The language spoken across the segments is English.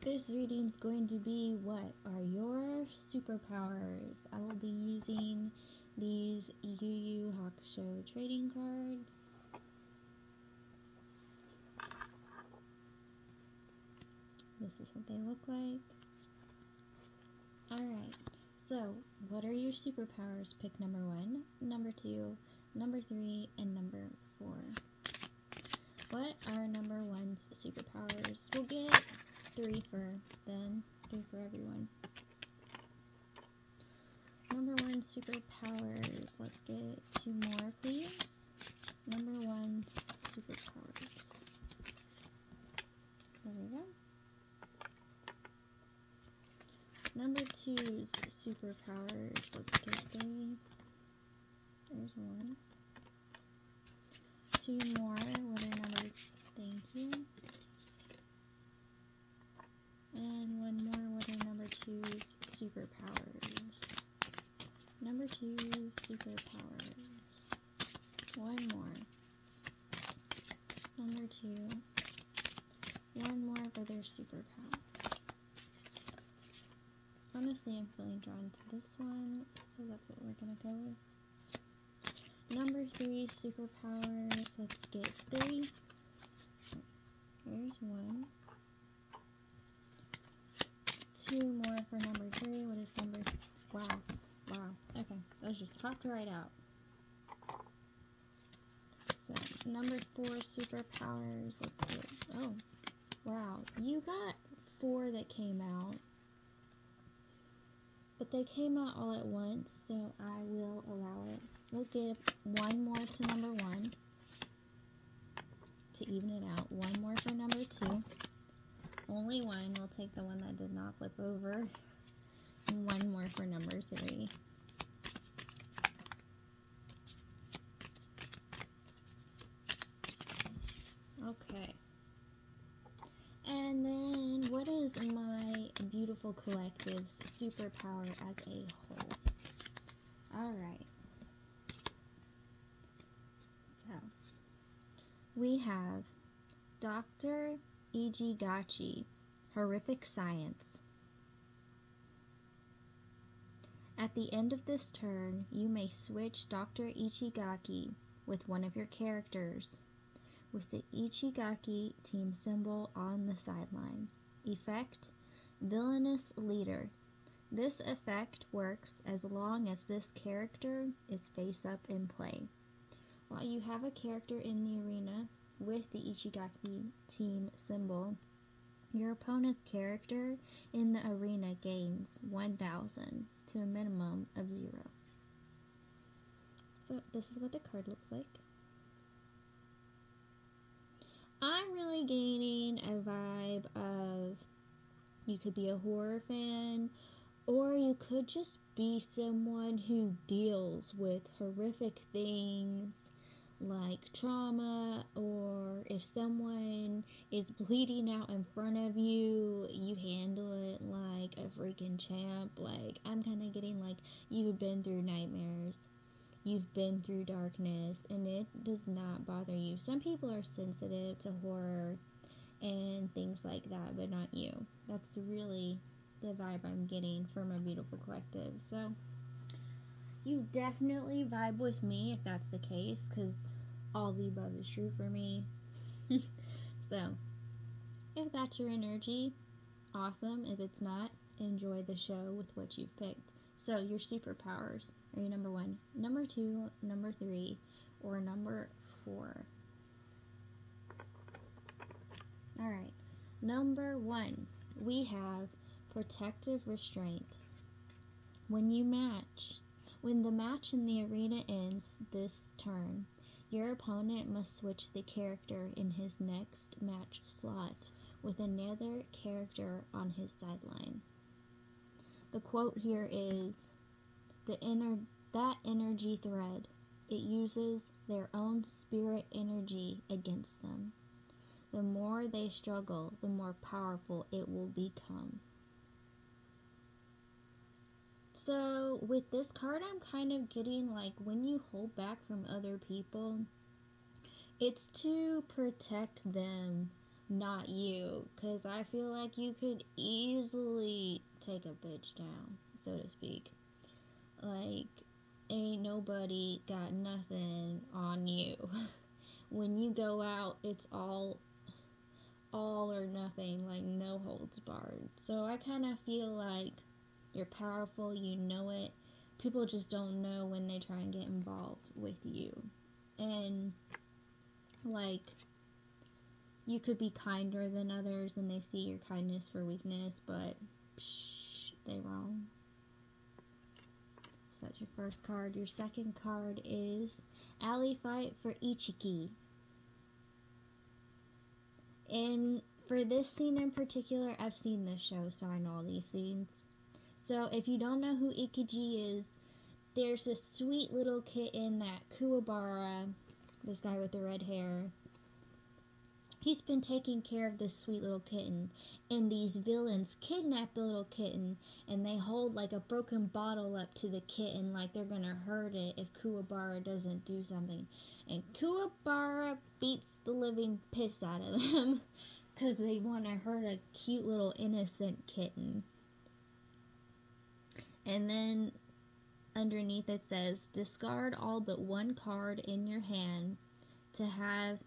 This reading is going to be what are your superpowers. I will be using these Yu Yu Hakusho trading cards. This is what they look like. Alright, so what are your superpowers? Pick number 1, number 2, number 3, and number 4. What are number 1's superpowers? We'll get 3 for them, 3 for everyone. Number 1 superpowers. Let's get 2 more, please. Number 1's superpowers. There we go. Number 2's superpowers. Let's get 3. There's 1. 2 more. What are number? Thank you. And 1 more. What are number 2's superpowers? Number 2's superpowers. 1 more. Number 2. 1 more for their superpower. Honestly, I'm feeling drawn to this one, so that's what we're gonna go with. Number 3 superpowers. Let's get 3. There's 1. 2 more for number 3. What is number? Wow. Okay, those just popped right out. So number 4 superpowers. Let's get. Oh, wow! You got 4 that came out. But they came out all at once, so I will allow it. We'll give 1 more to number 1 to even it out. 1 more for number 2. Only 1. We'll take the one that did not flip over. And 1 more for number 3. Okay. And then, what is my beautiful collective's superpower as a whole? Alright. So, we have Dr. Ichigachi, Horrific Science. At the end of this turn, you may switch Dr. Ichigaki with one of your characters, with the Ichigaki team symbol on the sideline. Effect: Villainous Leader. This effect works as long as this character is face up in play. While you have a character in the arena with the Ichigaki team symbol, your opponent's character in the arena gains 1,000 to a minimum of 0. So this is what the card looks like. I'm really gaining a vibe of you could be a horror fan, or you could just be someone who deals with horrific things like trauma, or if someone is bleeding out in front of you, you handle it like a freaking champ. Like, I'm kind of getting like you've been through nightmares. You've been through darkness, and it does not bother you. Some people are sensitive to horror and things like that, but not you. That's really the vibe I'm getting from a beautiful collective. So, you definitely vibe with me if that's the case, because all the above is true for me. So, if that's your energy, awesome. If it's not, enjoy the show with what you've picked. So, your superpowers. Are you number 1, number 2, number 3, or number 4? Alright. Number 1, we have Protective Restraint. When the match in the arena ends this turn, your opponent must switch the character in his next match slot with another character on his sideline. The quote here is, that energy thread, it uses their own spirit energy against them. The more they struggle, the more powerful it will become. So with this card, I'm kind of getting like when you hold back from other people, it's to protect them not you. Because I feel like you could easily take a bitch down, so to speak. Like, ain't nobody got nothing on you. When you go out, it's all or nothing, like no holds barred. So I kind of feel like you're powerful, you know it. People just don't know when they try and get involved with you. And like, you could be kinder than others and they see your kindness for weakness, but they wrong. So that's your first card. Your second card is Ally Fight for Ichiki. And for this scene in particular, I've seen this show, so I know all these scenes. So if you don't know who Ikiji is, there's this sweet little kitten that Kuwabara, this guy with the red hair, he's been taking care of this sweet little kitten, and these villains kidnap the little kitten, and they hold like a broken bottle up to the kitten like they're gonna hurt it if Kuwabara doesn't do something. And Kuwabara beats the living piss out of them because they want to hurt a cute little innocent kitten. And then underneath it says, discard all but one card in your hand to have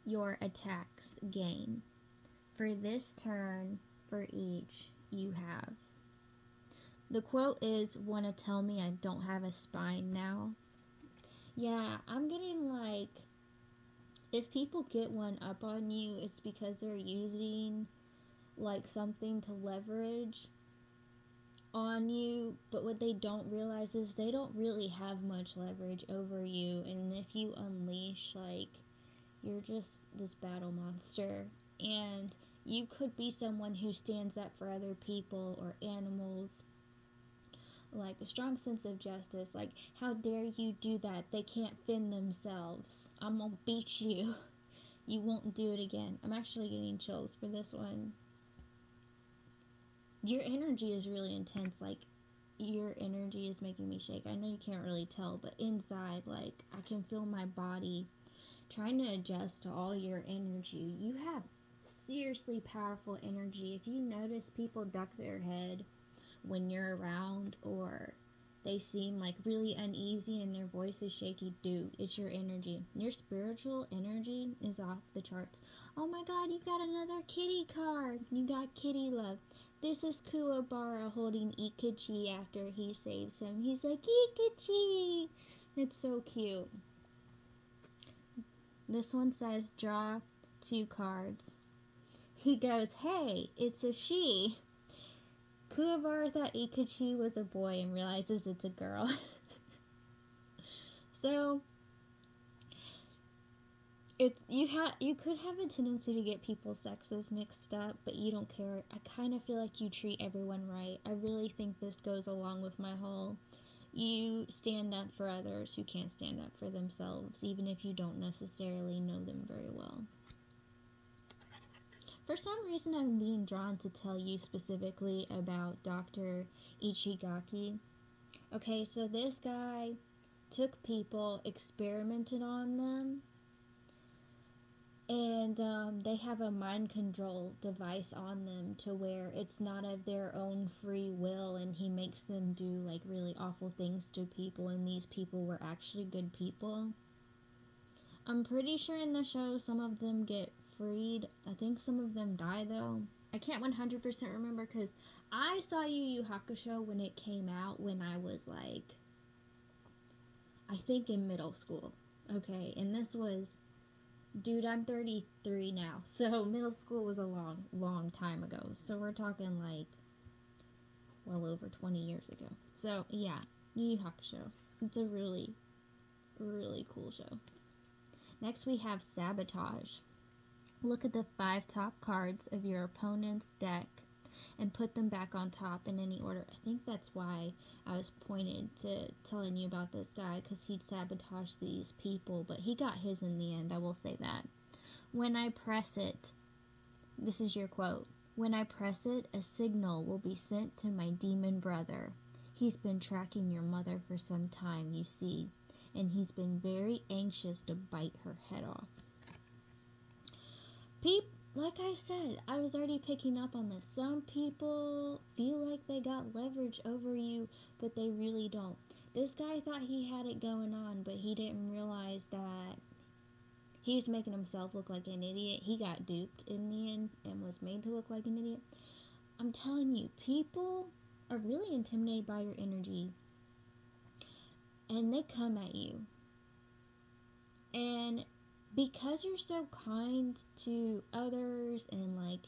your attacks gain. For this turn, for each you have. The quote is, wanna tell me I don't have a spine now? Yeah, I'm getting like, if people get one up on you, it's because they're using like something to leverage on you, but what they don't realize is they don't really have much leverage over you, and if you unleash, like, you're just this battle monster, and you could be someone who stands up for other people or animals, like a strong sense of justice. Like, how dare you do that? They can't fend themselves. I'm gonna beat you. You won't do it again. I'm actually getting chills for this one. Your energy is really intense. Like, your energy is making me shake. I know you can't really tell, but inside, like, I can feel my body trying to adjust to all your energy. You have seriously powerful energy. If you notice people duck their head when you're around, or they seem like really uneasy and their voice is shaky, dude, it's your energy. Your spiritual energy is off the charts. Oh my god, you got another kitty card. You got kitty love. This is Kuwabara holding Ikachi after he saves him. He's like, Ikachi! It's so cute. This one says, draw 2 cards. He goes, hey, it's a she. Kuwabara thought Ikachi was a boy and realizes it's a girl. So, you could have a tendency to get people's sexes mixed up, but you don't care. I kind of feel like you treat everyone right. I really think this goes along with my whole, you stand up for others who can't stand up for themselves, even if you don't necessarily know them very well. For some reason, I'm being drawn to tell you specifically about Dr. Ichigaki. Okay, so this guy took people, experimented on them, and they have a mind control device on them to where it's not of their own free will, and he makes them do like really awful things to people, and these people were actually good people. I'm pretty sure in the show some of them get freed. I think some of them die though. I can't 100% remember because I saw Yu Yu Hakusho when it came out when I was like, I think in middle school. Okay, and this was, dude, I'm 33 now, so middle school was a long time ago. So we're talking like well over 20 years ago. So yeah, Yu Yu Hakusho. It's a really, really cool show. Next we have Sabotage. Look at the 5 top cards of your opponent's deck and put them back on top in any order. I think that's why I was pointed to telling you about this guy, because he'd sabotage these people, but he got his in the end, I will say that. When I press it, this is your quote, when I press it, a signal will be sent to my demon brother. He's been tracking your mother for some time, you see, and he's been very anxious to bite her head off. like I said, I was already picking up on this. Some people feel like they got leverage over you, but they really don't. This guy thought he had it going on, but he didn't realize that he was making himself look like an idiot. He got duped in the end and was made to look like an idiot. I'm telling you, people are really intimidated by your energy, and they come at you. And because you're so kind to others and like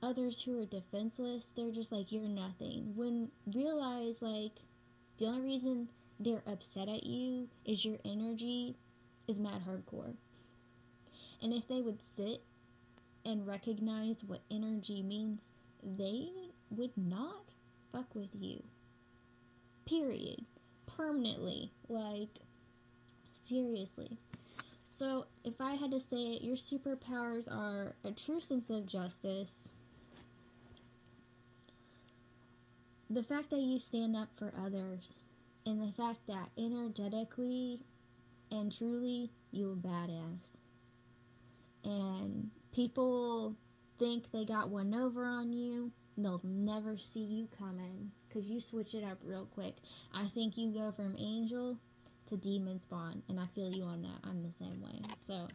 others who are defenseless, they're just like, you're nothing. When realize like the only reason they're upset at you is your energy is mad hardcore. And if they would sit and recognize what energy means, they would not fuck with you. Period. Permanently. Like, seriously. So, if I had to say it, your superpowers are a true sense of justice, the fact that you stand up for others, and the fact that energetically and truly you're a badass. And people think they got one over on you, they'll never see you coming because you switch it up real quick. I think you go from angel to demon spawn, and I feel you on that. I'm the same way. So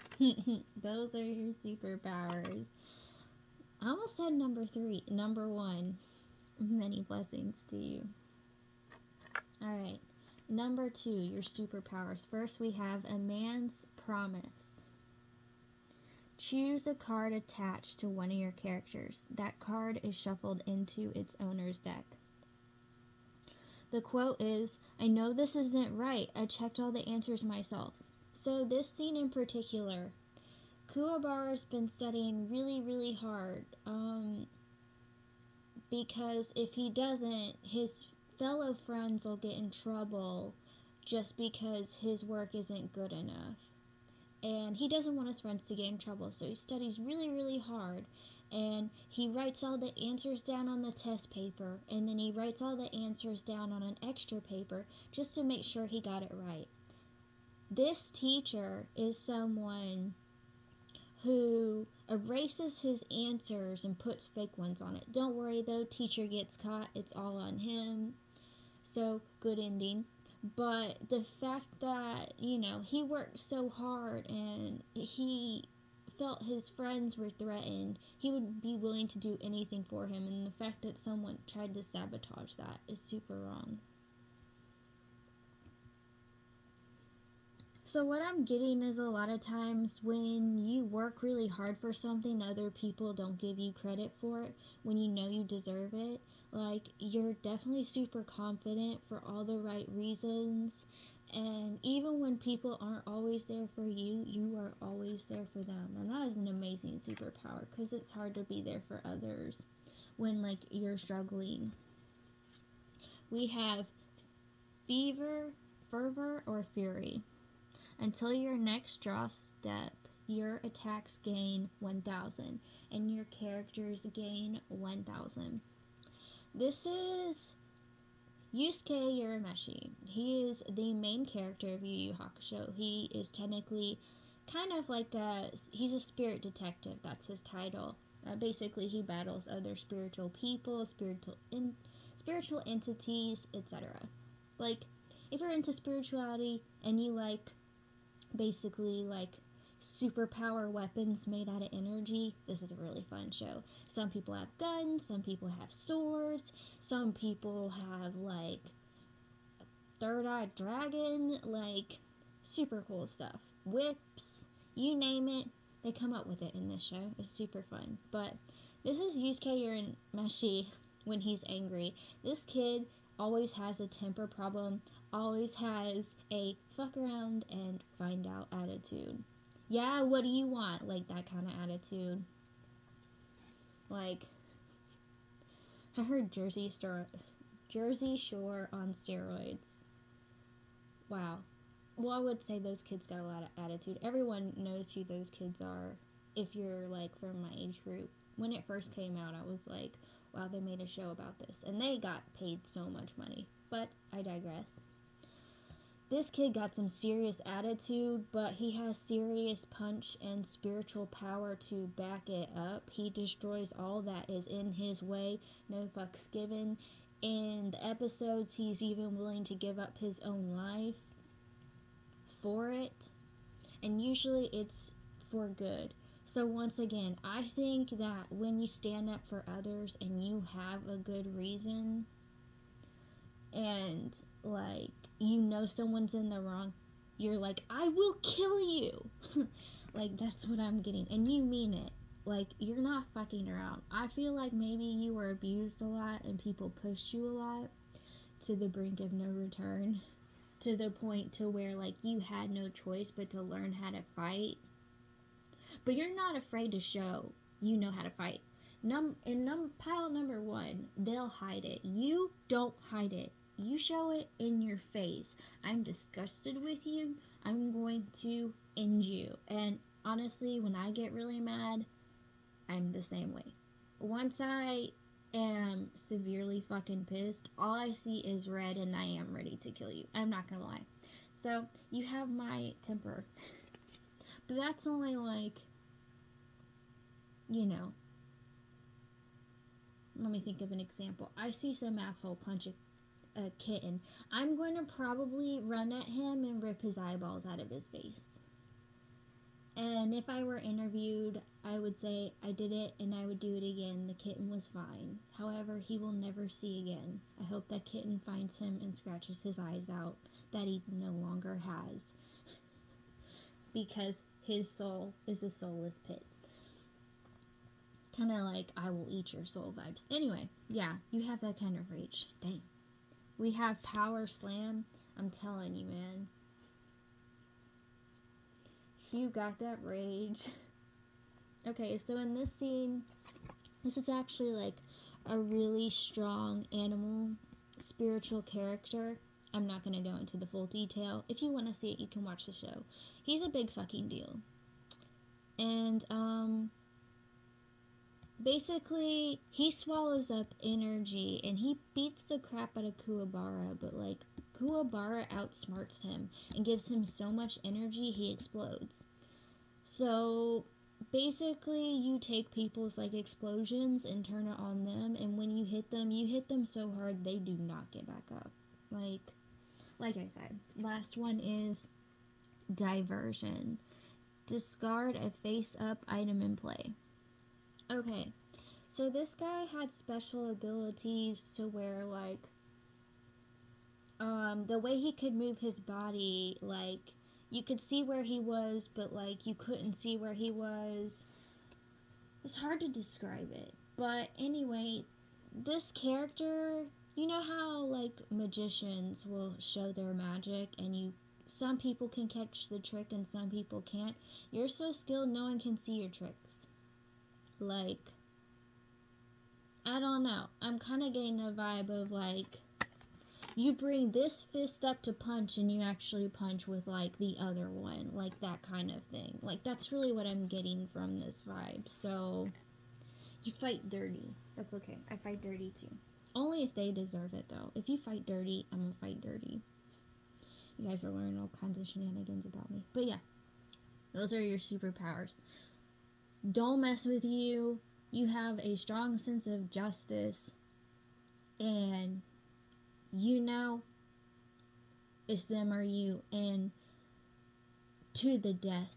those are your superpowers. I almost said number 3. Number 1, many blessings to you. Alright, number 2, your superpowers. First we have a man's promise. Choose a card attached to one of your characters. That card is shuffled into its owner's deck. The quote is, "I know this isn't right. I checked all the answers myself." So this scene in particular, Kuwabara's been studying really, really hard. Because if he doesn't, his fellow friends will get in trouble just because his work isn't good enough. And he doesn't want his friends to get in trouble, so he studies really, really hard. And he writes all the answers down on the test paper, and then he writes all the answers down on an extra paper just to make sure he got it right. This teacher is someone who erases his answers and puts fake ones on it. Don't worry though, teacher gets caught, it's all on him. So, good ending. But the fact that, he worked so hard and he felt his friends were threatened, he would be willing to do anything for him. And the fact that someone tried to sabotage that is super wrong. So what I'm getting is a lot of times when you work really hard for something, other people don't give you credit for it when you know you deserve it. Like, you're definitely super confident for all the right reasons. And even when people aren't always there for you, you are always there for them. And that is an amazing superpower because it's hard to be there for others when, like, you're struggling. We have fervor, or fury. Until your next draw step, your attacks gain 1,000 and your characters gain 1,000. This is Yusuke Urameshi. He is the main character of Yu Yu Hakusho. He is technically kind of like he's a spirit detective. That's his title. Basically, he battles other spiritual people, spiritual entities, etc. Like, if you're into spirituality and you like basically like superpower weapons made out of energy, this is a really fun show. Some people have guns, some people have swords, some people have like a third-eyed dragon, like super cool stuff. Whips, you name it, they come up with it in this show. It's super fun. But this is Yusuke Urameshi when he's angry. This kid always has a temper problem, always has a fuck around and find out attitude. Yeah, what do you want? Like that kind of attitude. Like, I heard Jersey Shore on steroids. Wow. Well, I would say those kids got a lot of attitude. Everyone knows who those kids are if you're like from my age group. When it first came out, I was like, wow, they made a show about this. And they got paid so much money. But I digress. this kid got some serious attitude, but he has serious punch and spiritual power to back it up. He destroys all that is in his way, no fucks given. In the episodes, he's even willing to give up his own life for it, and usually it's for good. So once again, I think that when you stand up for others and you have a good reason, and like you know someone's in the wrong, you're like, I will kill you. Like, that's what I'm getting, and you mean it. Like, you're not fucking around. I feel like maybe you were abused a lot and people pushed you a lot to the brink of no return, to the point to where like you had no choice but to learn how to fight. But you're not afraid to show you know how to fight. Pile number one, they'll hide it. You don't hide it. You show it in your face. I'm disgusted with you. I'm going to end you. And honestly, when I get really mad, I'm the same way. Once I am severely fucking pissed, all I see is red and I am ready to kill you. I'm not gonna lie. So, you have my temper. But that's only like, you know, let me think of an example. I see some asshole punch a kitten. I'm going to probably run at him and rip his eyeballs out of his face. And if I were interviewed, I would say I did it and I would do it again. The kitten was fine. However, he will never see again. I hope that kitten finds him and scratches his eyes out that he no longer has. Because his soul is a soulless pit. Kind of like I will eat your soul vibes. Anyway, yeah, you have that kind of rage. Dang. We have power slam. I'm telling you, man. You got that rage. Okay, so in this scene, this is actually like a really strong animal, spiritual character. I'm not going to go into the full detail. If you want to see it, you can watch the show. He's a big fucking deal. And, basically, he swallows up energy and he beats the crap out of Kuwabara, but like, Kuwabara outsmarts him and gives him so much energy he explodes. So basically, you take people's like explosions and turn it on them, and when you hit them so hard they do not get back up. Like I said, last one is diversion. Discard a face-up item in play. Okay, so this guy had special abilities to where, like, the way he could move his body, like, you could see where he was, but, like, you couldn't see where he was. It's hard to describe it. But anyway, this character, you know how, like, magicians will show their magic and some people can catch the trick and some people can't. You're so skilled, no one can see your tricks. Like, I don't know. I'm kind of getting a vibe of, like, you bring this fist up to punch and you actually punch with, like, the other one. Like, that kind of thing. Like, that's really what I'm getting from this vibe. So, you fight dirty. That's okay. I fight dirty, too. Only if they deserve it, though. If you fight dirty, I'm gonna fight dirty. You guys are learning all kinds of shenanigans about me. But, yeah. Those are your superpowers. Don't mess with you. You have a strong sense of justice. And you know it's them or you. And to the death,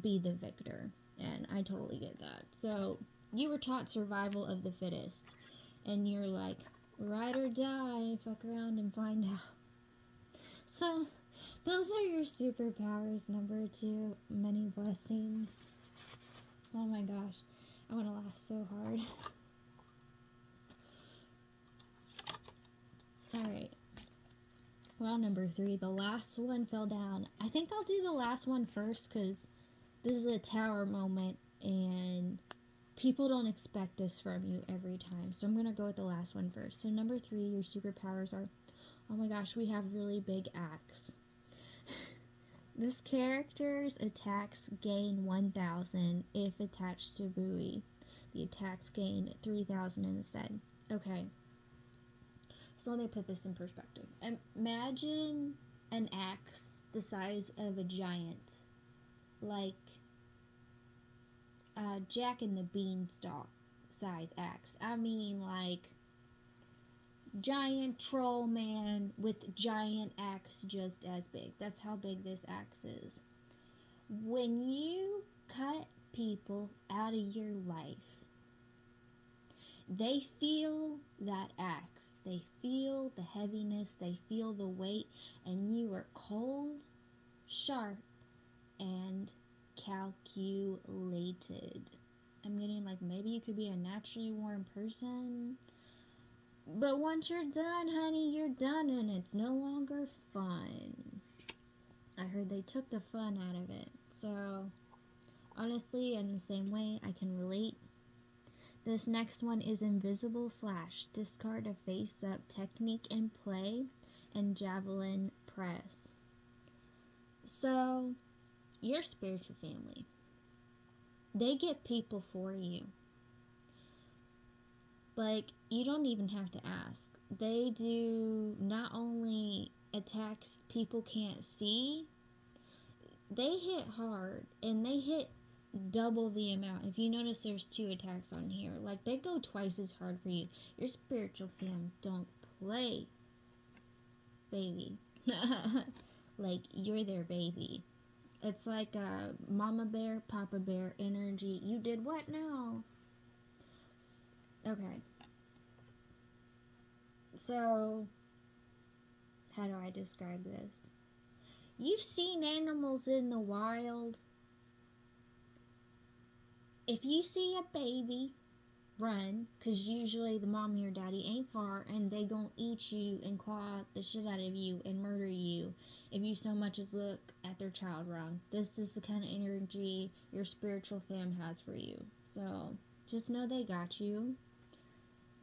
be the victor. And I totally get that. So, you were taught survival of the fittest. And you're like, ride or die, fuck around and find out. So, those are your superpowers. Number 2, many blessings. Oh my gosh, I want to laugh so hard. Alright. Well, number 3, the last one fell down. I think I'll do the last one first because this is a tower moment and people don't expect this from you every time. So I'm going to go with the last one first. So number 3, your superpowers are, oh my gosh, we have really big axe. This character's attacks gain 1,000 if attached to buoy. The attacks gain 3,000 instead. Okay. So let me put this in perspective. Imagine an axe the size of a giant, like Jack and the Beanstalk size axe. I mean, like giant troll man with giant axe just as big. That's how big this axe is. When you cut people out of your life, they feel that axe. They feel the heaviness, they feel the weight, and you are cold, sharp, and calculated. I'm getting like maybe you could be a naturally warm person, but once you're done, honey, you're done and it's no longer fun. I heard they took the fun out of it. So, honestly, in the same way, I can relate. This next one is invisible slash discard a face up technique in play and javelin press. So, your spiritual family, they get people for you. Like, you don't even have to ask. They do not only attacks people can't see, they hit hard and they hit double the amount. If you notice, there's 2 attacks on here. Like, they go twice as hard for you. Your spiritual fam don't play, baby. Like, you're their baby. It's like a mama bear, papa bear energy. You did what now? Okay. So, how do I describe this? You've seen animals in the wild. If you see a baby, run, because usually the mommy or daddy ain't far and they gon' eat you and claw the shit out of you and murder you if you so much as look at their child wrong. This is the kind of energy your spiritual fam has for you. So just know they got you.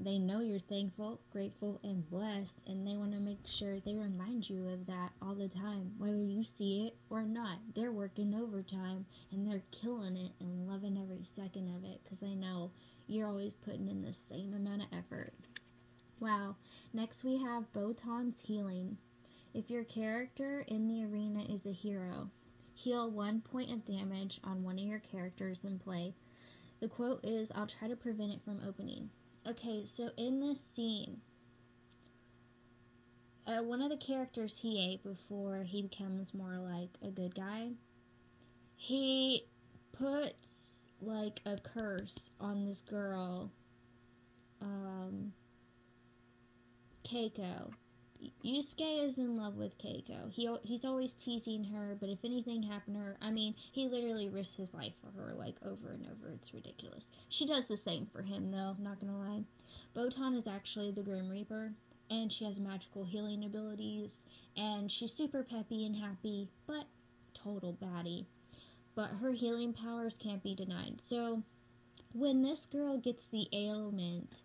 They know you're thankful, grateful, and blessed, and they want to make sure they remind you of that all the time, whether you see it or not. They're working overtime, and they're killing it and loving every second of it, because they know you're always putting in the same amount of effort. Wow. Next we have Botan's Healing. If your character in the arena is a hero, heal 1 point of damage on one of your characters in play. The quote is, "I'll try to prevent it from opening." Okay, so in this scene, one of the characters he ate before he becomes more like a good guy, he puts like a curse on this girl, Keiko. Yusuke is in love with Keiko. He's always teasing her, but if anything happened to her, I mean, he literally risks his life for her, like, over and over. It's ridiculous. She does the same for him, though, not gonna lie. Botan is actually the Grim Reaper, and she has magical healing abilities, and she's super peppy and happy, but total baddie. But her healing powers can't be denied. So, when this girl gets the ailment,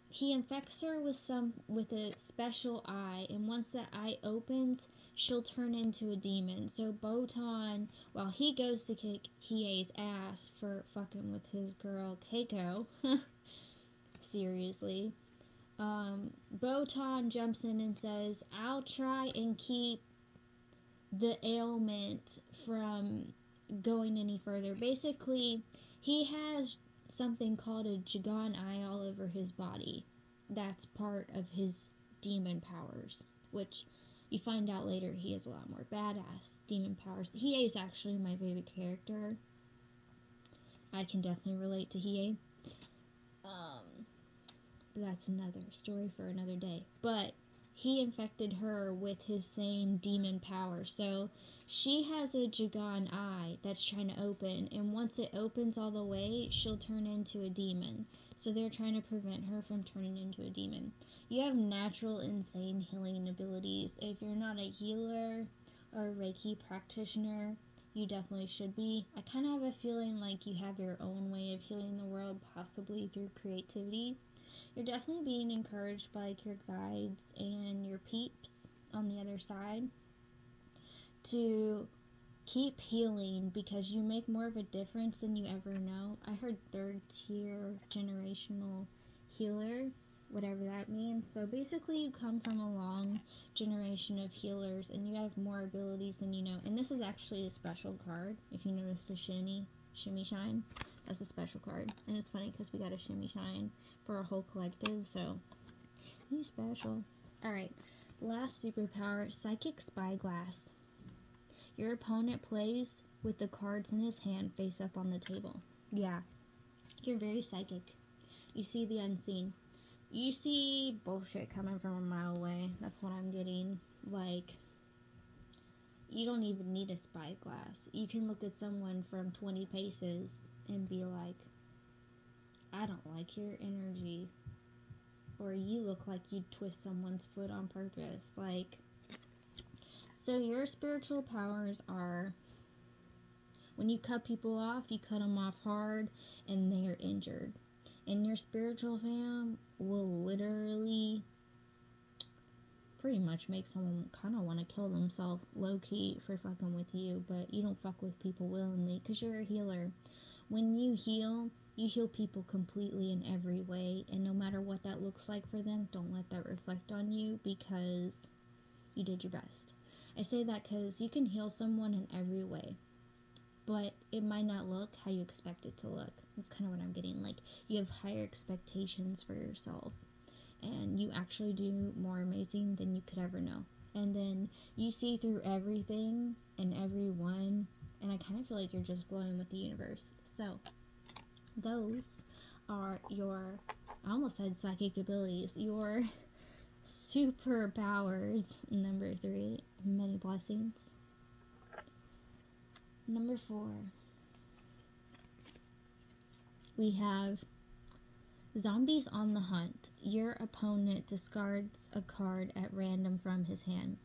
he infects her with a special eye, and once that eye opens, she'll turn into a demon. So Botan, while he goes to kick Hiei's ass for fucking with his girl Keiko, seriously, Botan jumps in and says, "I'll try and keep the ailment from going any further." Basically, he has something called a Jigan eye all over his body. That's part of his demon powers, which you find out later he has a lot more badass demon powers. Hiei is actually my favorite character. I can definitely relate to Hiei. But that's another story for another day. But he infected her with his same demon power. So she has a Jigan eye that's trying to open, and once it opens all the way, she'll turn into a demon. So they're trying to prevent her from turning into a demon. You have natural, insane healing abilities. If you're not a healer or a Reiki practitioner, you definitely should be. I kind of have a feeling like you have your own way of healing the world, possibly through creativity. You're definitely being encouraged by like your guides and your peeps on the other side to keep healing, because you make more of a difference than you ever know. I heard 3rd tier generational healer, whatever that means. So basically, you come from a long generation of healers, and you have more abilities than you know. And this is actually a special card. If you notice the shimmy shine, that's a special card. And it's funny because we got a shimmy shine for our whole collective, so you special. Alright, last superpower, psychic spyglass. Your opponent plays with the cards in his hand face up on the table. Yeah, you're very psychic. You see the unseen. You see bullshit coming from a mile away. That's what I'm getting. Like, you don't even need a spyglass. You can look at someone from 20 paces and be like, I don't like your energy. Or you look like you'd twist someone's foot on purpose. Like, so your spiritual powers are, when you cut people off, you cut them off hard and they are injured. And your spiritual fam will literally pretty much make someone kind of want to kill themselves low-key for fucking with you. But you don't fuck with people willingly because you're a healer. When you heal people completely in every way. And no matter what that looks like for them, don't let that reflect on you because you did your best. I say that because you can heal someone in every way, but it might not look how you expect it to look. That's kind of what I'm getting. Like, you have higher expectations for yourself, and you actually do more amazing than you could ever know. And then you see through everything and everyone, and I kind of feel like you're just flowing with the universe. So, those are your, I almost said psychic abilities, your superpowers. Number 3, many blessings. Number 4, we have zombies on the hunt. Your opponent discards a card at random from his hand.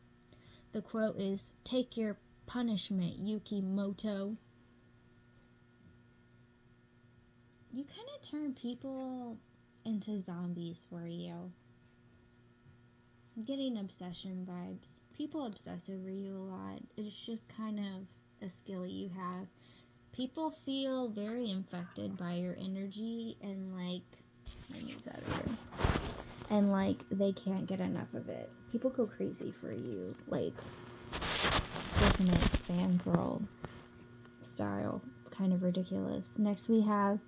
The quote is, "Take your punishment, Yukimoto." You kind of turn people into zombies for you. I'm getting obsession vibes. People obsess over you a lot. It's just kind of a skill you have. People feel very infected by your energy and like, let me move that over. And like, they can't get enough of it. People go crazy for you. Like, definite fangirl style. It's kind of ridiculous. Next we have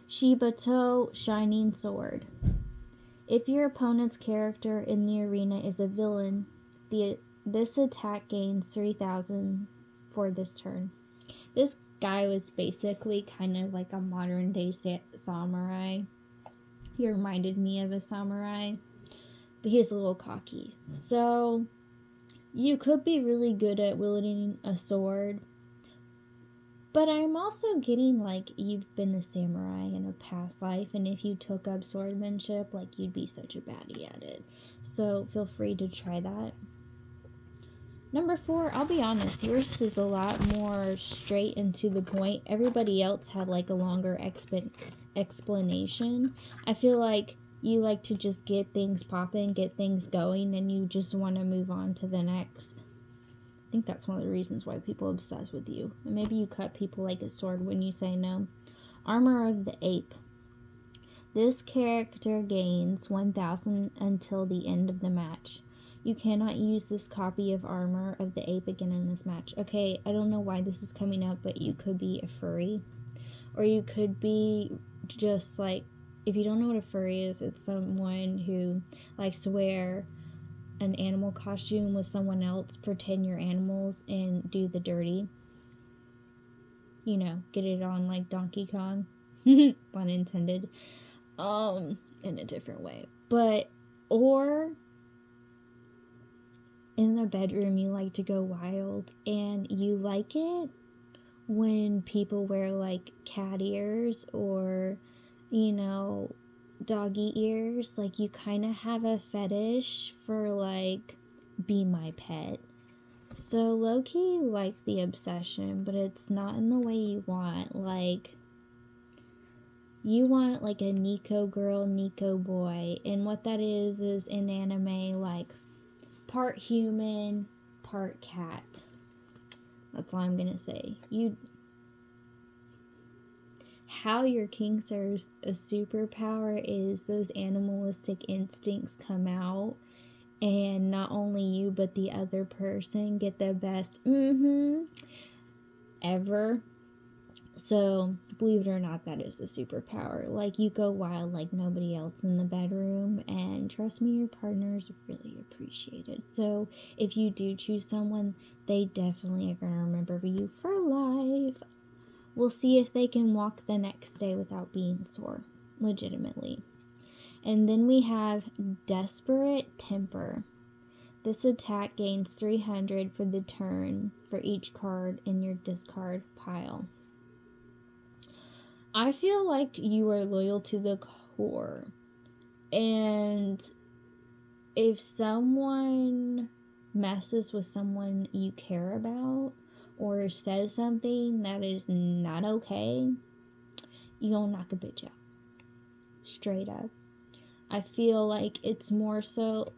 Shibato Shining Sword. If your opponent's character in the arena is a villain, this attack gains 3,000 for this turn. This guy was basically kind of like a modern day samurai. He reminded me of a samurai, but he's a little cocky. So you could be really good at wielding a sword, but I'm also getting like you've been a samurai in a past life, and if you took up swordmanship, like you'd be such a baddie at it. So feel free to try that. Number 4, I'll be honest, yours is a lot more straight and to the point. Everybody else had like a longer explanation. I feel like you like to just get things popping, get things going, and you just want to move on to the next. I think that's one of the reasons why people obsess with you. And maybe you cut people like a sword when you say no. Armor of the Ape. This character gains 1,000 until the end of the match. You cannot use this copy of Armor of the Ape again in this match. Okay, I don't know why this is coming up, but you could be a furry. Or you could be just like, if you don't know what a furry is, it's someone who likes to wear an animal costume with someone else, pretend you're animals, and do the dirty. You know, get it on like Donkey Kong. Pun intended. In a different way. But, or in the bedroom, you like to go wild, and you like it when people wear like cat ears or, you know, doggy ears. Like, you kind of have a fetish for like, be my pet. So low-key, you like the obsession, but it's not in the way you want. Like, you want like a Nico girl, Nico boy, and what that is in anime, like part human, part cat. That's all I'm gonna say. how your king serves a superpower is those animalistic instincts come out, and not only you but the other person get the best ever. So, believe it or not, that is a superpower. Like, you go wild like nobody else in the bedroom, and trust me, your partners really appreciate it. So, if you do choose someone, they definitely are going to remember you for life. We'll see if they can walk the next day without being sore, legitimately. And then we have Desperate Temper. This attack gains 300 for the turn for each card in your discard pile. I feel like you are loyal to the core. And if someone messes with someone you care about or says something that is not okay, you gonna knock a bitch out. Straight up. I feel like it's more so...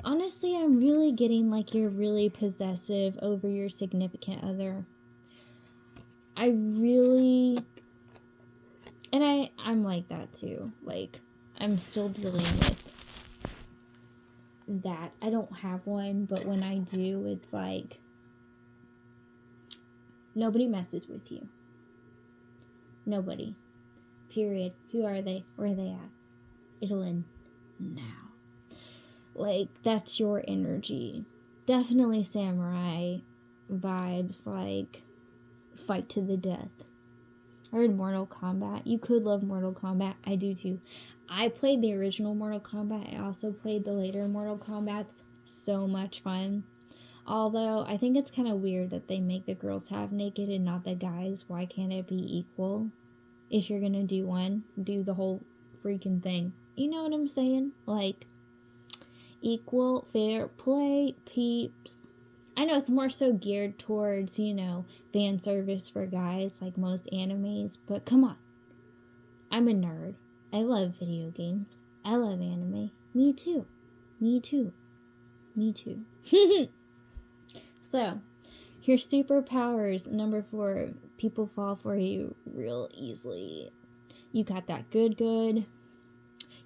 Honestly, I'm really getting like you're really possessive over your significant other. And I'm like that too. Like, I'm still dealing with that. I don't have one, but when I do, it's like, nobody messes with you. Nobody. Period. Who are they? Where are they at? It'll end now. Like, that's your energy. Definitely samurai vibes, like, fight to the death. I heard Mortal Kombat. You could love Mortal Kombat. I do too. I played the original Mortal Kombat. I also played the later Mortal Kombats. So much fun. Although, I think it's kind of weird that they make the girls half naked and not the guys. Why can't it be equal? If you're gonna do one, do the whole freaking thing. You know what I'm saying? Like, equal, fair play, peeps. I know it's more so geared towards, fan service for guys like most animes, but come on. I'm a nerd. I love video games. I love anime. Me too. So, your superpowers, number 4, people fall for you real easily. You got that good.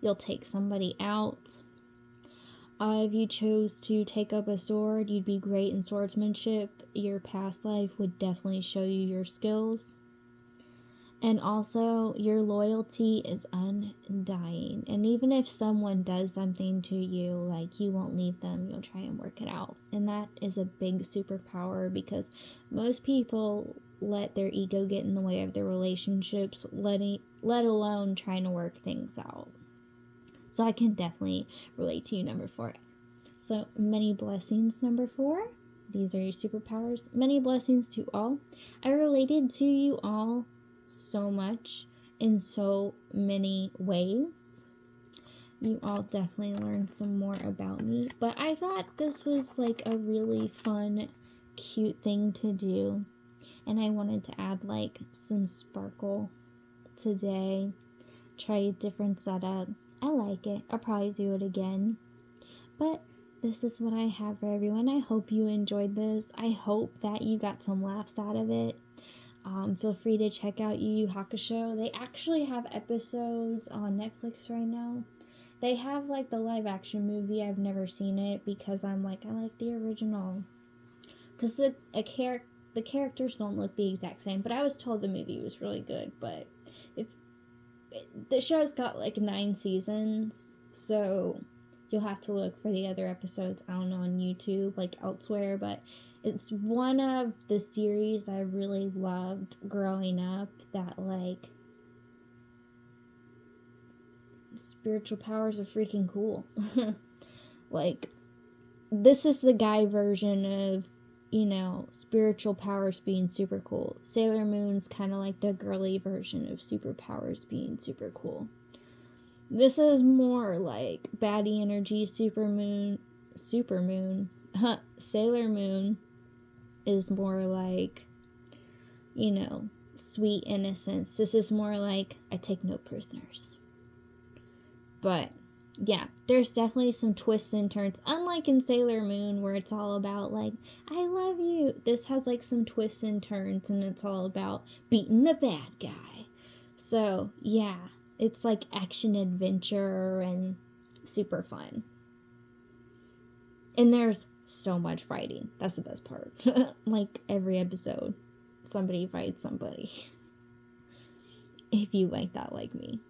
You'll take somebody out. If you chose to take up a sword, you'd be great in swordsmanship. Your past life would definitely show you your skills. And also, your loyalty is undying. And even if someone does something to you, like, you won't leave them, you'll try and work it out. And that is a big superpower, because most people let their ego get in the way of their relationships, let alone trying to work things out. So I can definitely relate to you, number 4. So, many blessings, number 4. These are your superpowers. Many blessings to all. I related to you all so much in so many ways. You all definitely learned some more about me. But I thought this was like a really fun, cute thing to do. And I wanted to add like some sparkle today. Try a different setup. I like it. I'll probably do it again. But this is what I have for everyone. I hope you enjoyed this. I hope that you got some laughs out of it. Feel free to check out Yu Yu Hakusho. They actually have episodes on Netflix right now. They have like the live action movie. I've never seen it because I like the original. Because the characters don't look the exact same. But I was told the movie was really good. But the show's got like 9 seasons, so you'll have to look for the other episodes, I don't know, on YouTube, like elsewhere, but it's one of the series I really loved growing up that, like, spiritual powers are freaking cool. Like, this is the guy version of, spiritual powers being super cool. Sailor Moon's kind of like the girly version of superpowers being super cool. This is more like baddie energy. Sailor Moon is more like, sweet innocence. This is more like, I take no prisoners. But yeah, there's definitely some twists and turns. Unlike in Sailor Moon, where it's all about, like, I love you. This has, like, some twists and turns, and it's all about beating the bad guy. So, yeah, it's like action adventure and super fun. And there's so much fighting. That's the best part. Like every episode, somebody fights somebody. If you like that like me.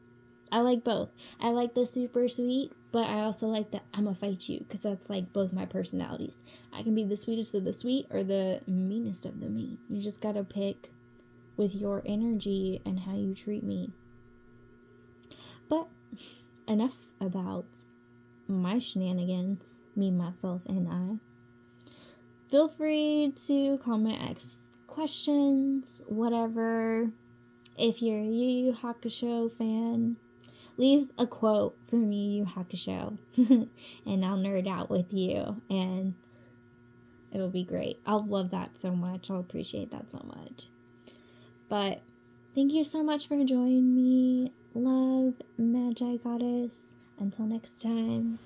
I like both. I like the super sweet, but I also like the I'ma fight you, because that's like both my personalities. I can be the sweetest of the sweet or the meanest of the mean. You just gotta pick with your energy and how you treat me. But enough about my shenanigans, me, myself, and I. Feel free to comment, ask questions, whatever. If you're a Yu Yu Hakusho fan, leave a quote from Yu Yu Hakusho, and I'll nerd out with you, and it'll be great. I'll love that so much. I'll appreciate that so much. But thank you so much for joining me. Love, Magi Goddess. Until next time.